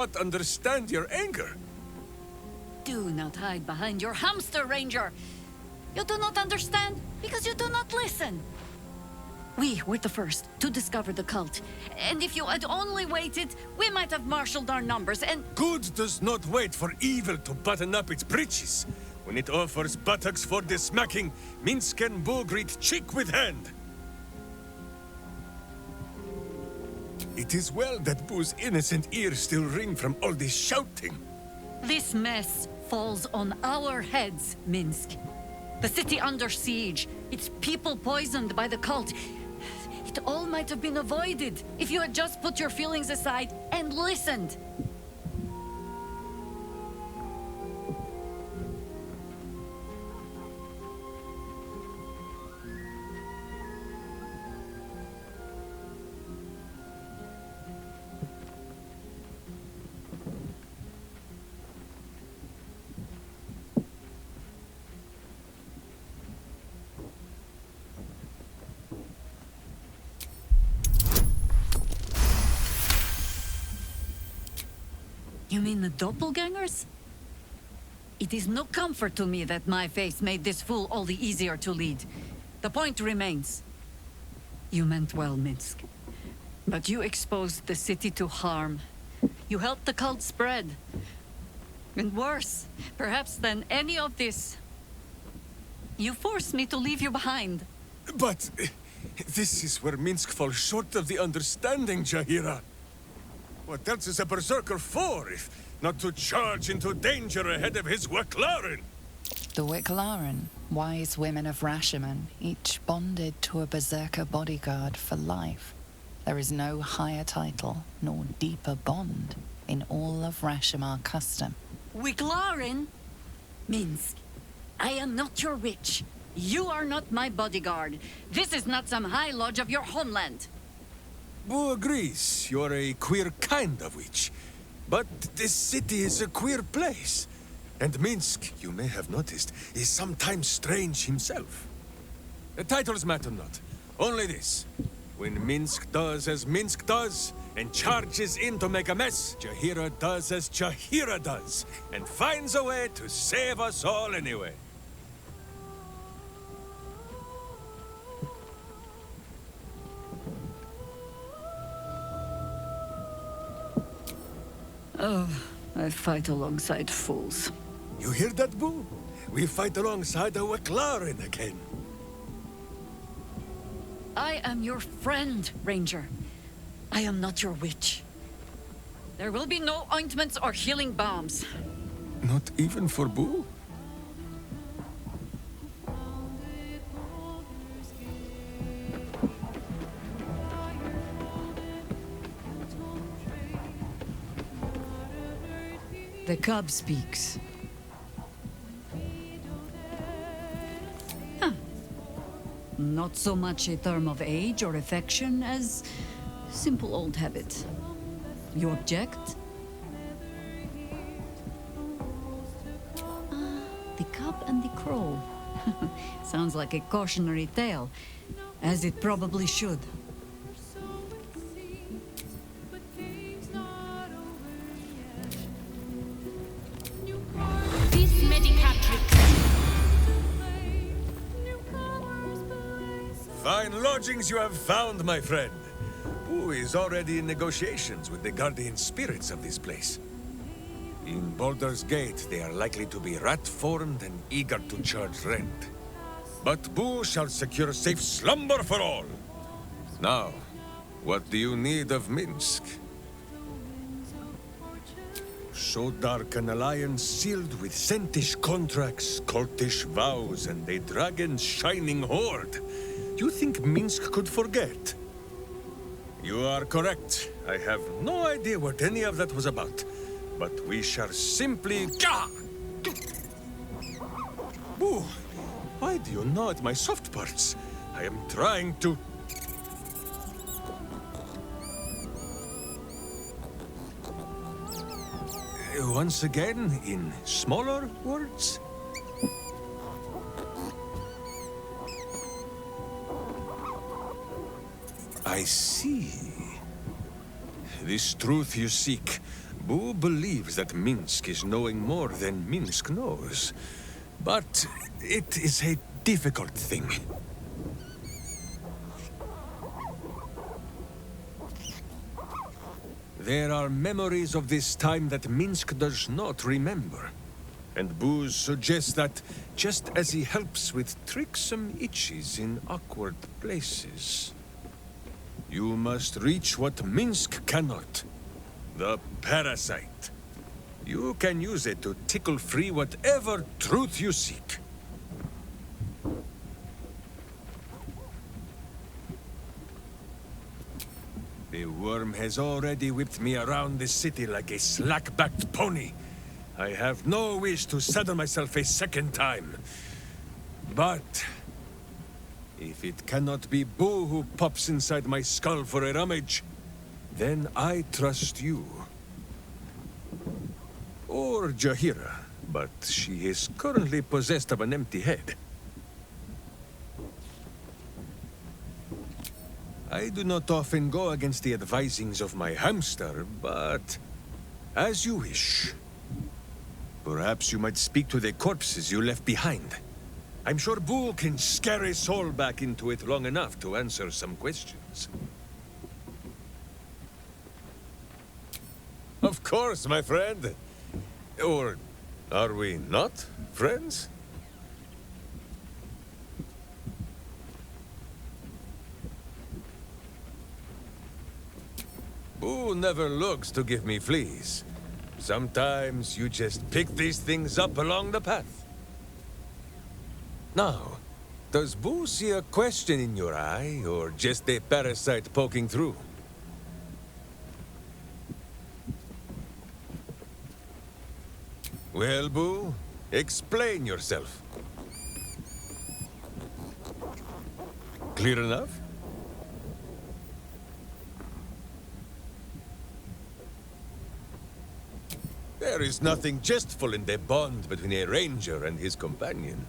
not understand your anger. Do not hide behind your hamster, Ranger. You do not understand because you do not listen. We were the first to discover the cult. And if you had only waited, we might have marshaled our numbers and... Good does not wait for evil to button up its breeches. When it offers buttocks for the smacking, Minsk and Boo greet cheek with hand. It is well that Boo's innocent ears still ring from all this shouting. This mess falls on our heads, Minsk. The city under siege, its people poisoned by the cult. It all might have been avoided if you had just put your feelings aside and listened. You mean the doppelgangers? It is no comfort to me that my face made this fool all the easier to lead. The point remains. You meant well, Minsk. But you exposed the city to harm. You helped the cult spread. And worse, perhaps than any of this, you forced me to leave you behind. But this is where Minsk falls short of the understanding, Jaheira. What else is a berserker for, if not to charge into danger ahead of his Waclaren? The Waclaren, wise women of Rashomon, each bonded to a berserker bodyguard for life. There is no higher title, nor deeper bond in all of Rashomon custom. Waclaren? Minsk, I am not your witch. You are not my bodyguard. This is not some high lodge of your homeland. Boo agrees you're a queer kind of witch. But this city is a queer place. And Minsk, you may have noticed, is sometimes strange himself. The titles matter not. Only this. When Minsk does as Minsk does, and charges in to make a mess, Jaheira does as Jaheira does, and finds a way to save us all anyway. Oh, I fight alongside fools. You hear that, Boo? We fight alongside a Waclaren again. I am your friend, Ranger. I am not your witch. There will be no ointments or healing balms. Not even for Boo? The cub speaks. Huh. Not so much a term of age or affection as simple old habit. You object? The cub and the crow. Sounds like a cautionary tale, as it probably should. Fine lodgings you have found, my friend. Boo is already in negotiations with the guardian spirits of this place. In Baldur's Gate, they are likely to be rat-formed and eager to charge rent. But Boo shall secure safe slumber for all. Now, what do you need of Minsk? So dark an alliance sealed with Sentish contracts, cultish vows, and a dragon's shining hoard. You think Minsk could forget? You are correct. I have no idea what any of that was about. But we shall simply... Boo! Why do you gnaw at my soft parts? I am trying to... Once again, in smaller words? I see. This truth you seek, Boo believes that Minsk is knowing more than Minsk knows. But it is a difficult thing. There are memories of this time that Minsk does not remember. And Boo suggests that, just as he helps with tricksome itches in awkward places, you must reach what Minsk cannot. The parasite. You can use it to tickle free whatever truth you seek. The worm has already whipped me around the city like a slack-backed pony. I have no wish to saddle myself a second time. But if it cannot be Boo who pops inside my skull for a rummage, then I trust you. Or Jaheria, but she is currently possessed of an empty head. I do not often go against the advisings of my hamster, but as you wish. Perhaps you might speak to the corpses you left behind. I'm sure Boo can scare a soul back into it long enough to answer some questions. Of course, my friend. Or are we not friends? Boo never looks to give me fleas. Sometimes you just pick these things up along the path. Now, does Boo see a question in your eye, or just a parasite poking through? Well, Boo, explain yourself. Clear enough? There is nothing jestful in the bond between a ranger and his companion.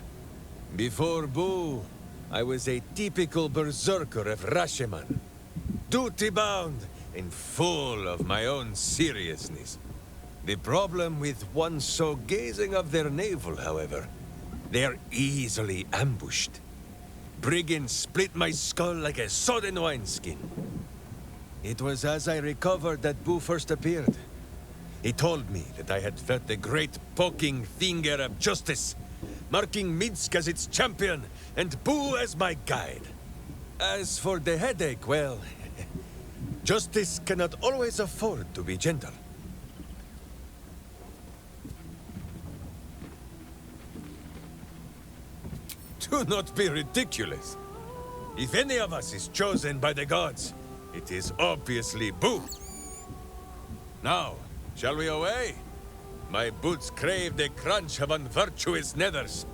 Before Boo, I was a typical berserker of Rashomon. Duty-bound and full of my own seriousness. The problem with one so gazing of their navel, however, they are easily ambushed. Brigands split my skull like a sodden wineskin. It was as I recovered that Boo first appeared. He told me that I had felt the great poking finger of justice, marking Minsk as its champion and Boo as my guide. As for the headache, well, justice cannot always afford to be gentle. Do not be ridiculous. If any of us is chosen by the gods, it is obviously Boo. Now, shall we away? My boots crave the crunch of unvirtuous nethers.